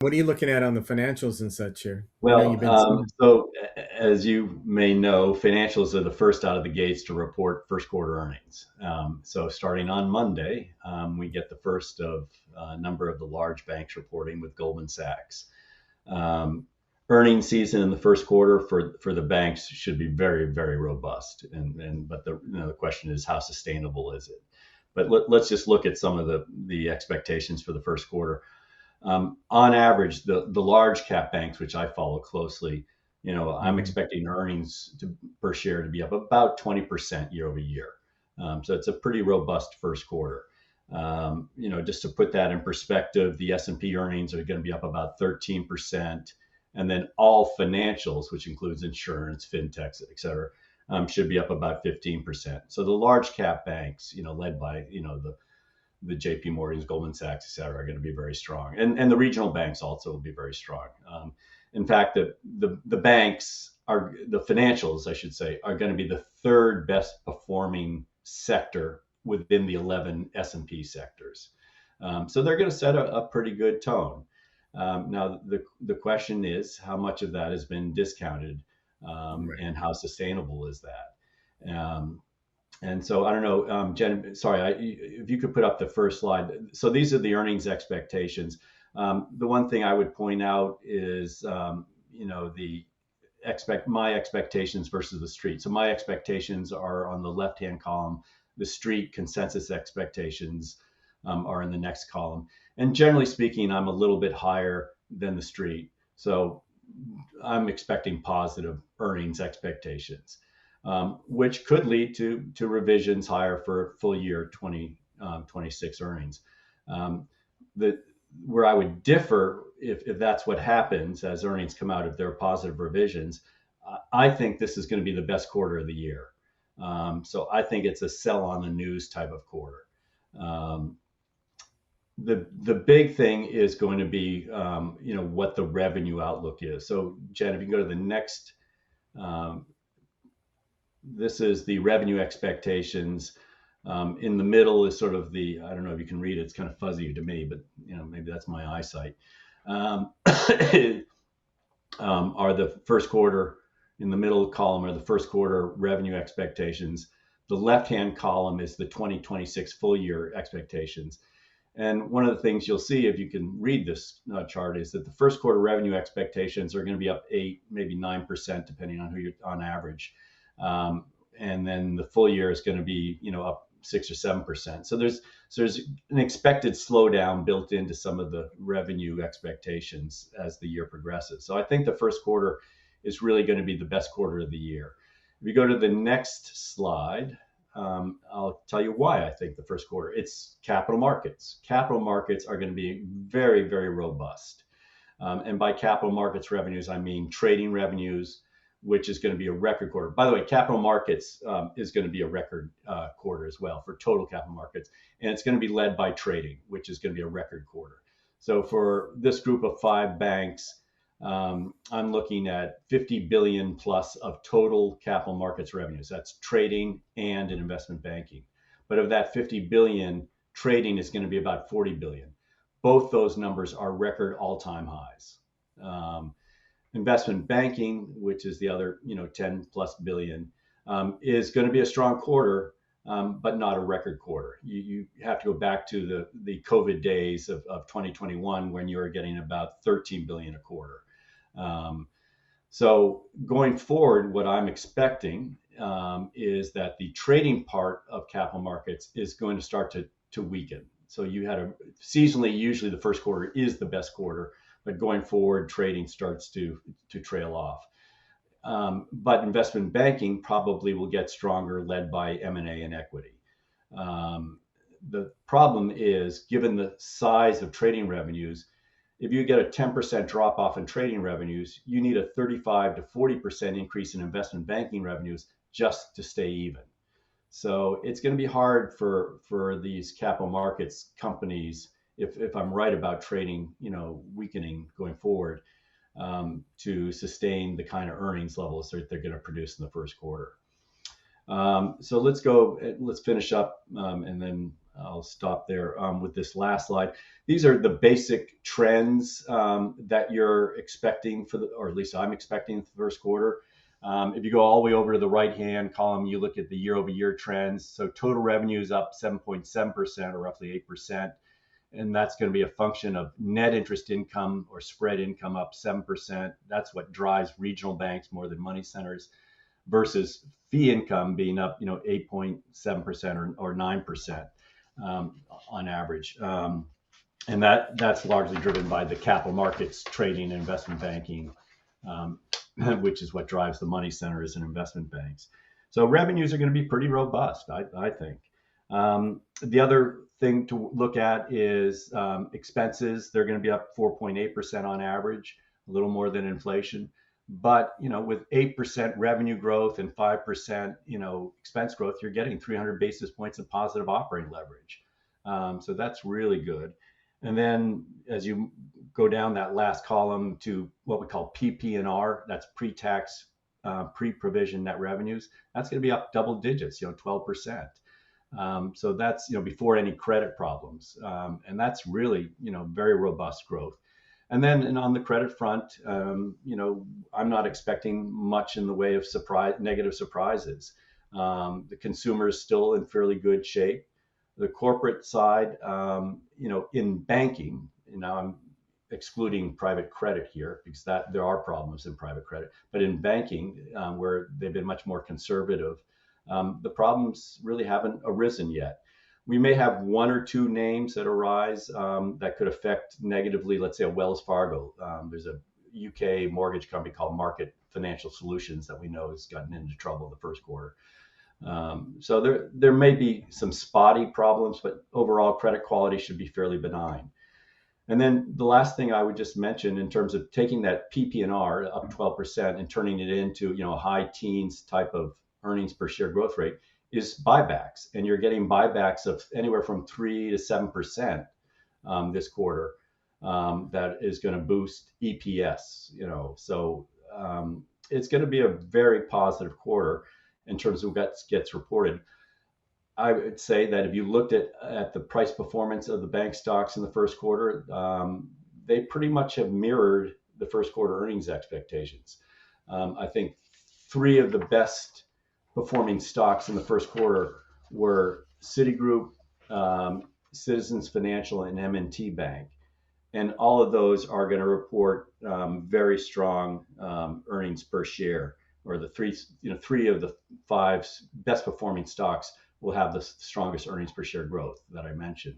What are you looking at on the financials and such here? I know you've Well, been seeing. as you may know, financials are the first out of the gates to report first quarter earnings. So starting on Monday, we get the first of a number of the large banks reporting with Goldman Sachs. Um, Earnings season in the first quarter for the banks should be very, very robust. But the question is, how sustainable is it? But let's just look at some of the expectations for the first quarter. On average, the large cap banks, which I follow closely, I'm Mhm. expecting earnings per share to be up about 20% year over year. So it's a pretty robust first quarter. Just to put that in perspective, the S&P earnings are going to be up about 13%, and then all financials, which includes insurance, fintechs, et cetera, should be up about 15%. So the large cap banks, led by the JP Morgans, Goldman Sachs, et cetera, are going to be very strong. And the regional banks also will be very strong. In fact, the banks are, the financials, I should say, are going to be the third best performing sector within the 11 S&P sectors. So they're going to set a pretty good tone. Now, the question is how much of that has been discounted, Right. and how sustainable is that? And so I don't know, Jen, sorry, if you could put up the first slide. So these are the earnings expectations. The one thing I would point out is, the my expectations versus the street. So my expectations are on the left-hand column. The street consensus expectations are in the next column. And generally speaking, I'm a little bit higher than the street. So I'm expecting positive earnings expectations, which could lead to revisions higher for full year 2026 earnings. Um, the Where I would differ, if that's what happens as earnings come out of their positive revisions, I think this is going to be the best quarter of the year. So I think it's a sell on the news type of quarter. Um, the big thing is going to be, what the revenue outlook is. So Jen, if you can go to the next, um, this is the revenue expectations. In the middle is sort of the, I don't know if you can read it, it's kind of fuzzy to me, but maybe that's my eyesight. Um, are the first quarter, in the middle column are the first quarter revenue expectations. The left hand column is the 2026 full year expectations. And one of the things you'll see if you can read this chart is that the first quarter revenue expectations are going to be up 8, maybe 9%, depending on who you're on average. And then the full year is going to be, up 6 or 7%. So there's an expected slowdown built into some of the revenue expectations as the year progresses. So I think the first quarter is really going to be the best quarter of the year. If you go to the next slide, I'll tell you why I think the first quarter. It's capital markets. Capital markets are going to be very, very robust. And by capital markets revenues, I mean trading revenues, which is going to be a record quarter. By the way, capital markets is going to be a record quarter as well for total capital markets. And it's going to be led by trading, which is going to be a record quarter. So for this group of 5 banks, I'm looking at 50 billion plus of total capital markets revenues. That's trading and in investment banking. But of that 50 billion, trading is going to be about 40 billion. Both those numbers are record all-time highs. Investment banking, which is the other, 10 plus billion, is going to be a strong quarter, but not a record quarter. You have to go back to the COVID days of 2021 when you were getting about 13 billion a quarter. Um, so going forward, what I'm expecting is that the trading part of capital markets is going to start to weaken. So you had seasonally, usually the first quarter is the best quarter, but going forward, trading starts to trail off. But investment banking probably will get stronger, led by M&A and equity. Um, the problem is, given the size of trading revenues, if you get a 10% drop off in trading revenues, you need a 35 to 40% increase in investment banking revenues just to stay even. So it's going to be hard for these capital markets companies, if I'm right about trading, weakening going forward, to sustain the kind of earnings levels that they're going to produce in the first quarter. So let's finish up, and then I'll stop there with this last slide. These are the basic trends that you're expecting or at least I'm expecting for the first quarter. If you go all the way over to the right-hand column, you look at the year-over-year trends. So total revenue is up 7.7% or roughly 8%. And that's going to be a function of net interest income or spread income up 7%. That's what drives regional banks more than money centers, versus fee income being up, 8.7% or 9% on average. And that's largely driven by the capital markets, trading, and investment banking, which is what drives the money centers and investment banks. So revenues are going to be pretty robust, I think. The other thing to look at is expenses. They're going to be up 4.8% on average, a little more than inflation. But with 8% revenue growth and 5% expense growth, you're getting 300 basis points of positive operating leverage. So that's really good. And then as you go down that last column to what we call PPNR, that's pre-tax, pre-provision net revenues, that's going to be up double digits, 12%. So that's before any credit problems, and that's really very robust growth. And then on the credit front, I'm not expecting much in the way of negative surprises. The consumer is still in fairly good shape. The corporate side, in banking, I'm excluding private credit here because there are problems in private credit, but in banking, where they've been much more conservative, the problems really haven't arisen yet. We may have one or two names that arise that could affect negatively, let's say a Wells Fargo. There's a UK mortgage company called Market Financial Solutions that we know has gotten into trouble in the first quarter. So there may be some spotty problems, but overall credit quality should be fairly benign. And then the last thing I would just mention in terms of taking that PPNR up 12% and turning it into a high teens type of earnings per share growth rate is buybacks, and you're getting buybacks of anywhere from 3 to 7% this quarter. That is going to boost EPS. So it's going to be a very positive quarter in terms of what gets reported. I would say that if you looked at the price performance of the bank stocks in the first quarter, they pretty much have mirrored the first quarter earnings expectations. I think three of the best performing stocks in the first quarter were Citigroup, Citizens Financial, and M&T Bank. And all of those are going to report very strong earnings per share, or the three of the five best performing stocks will have the strongest earnings per share growth that I mentioned.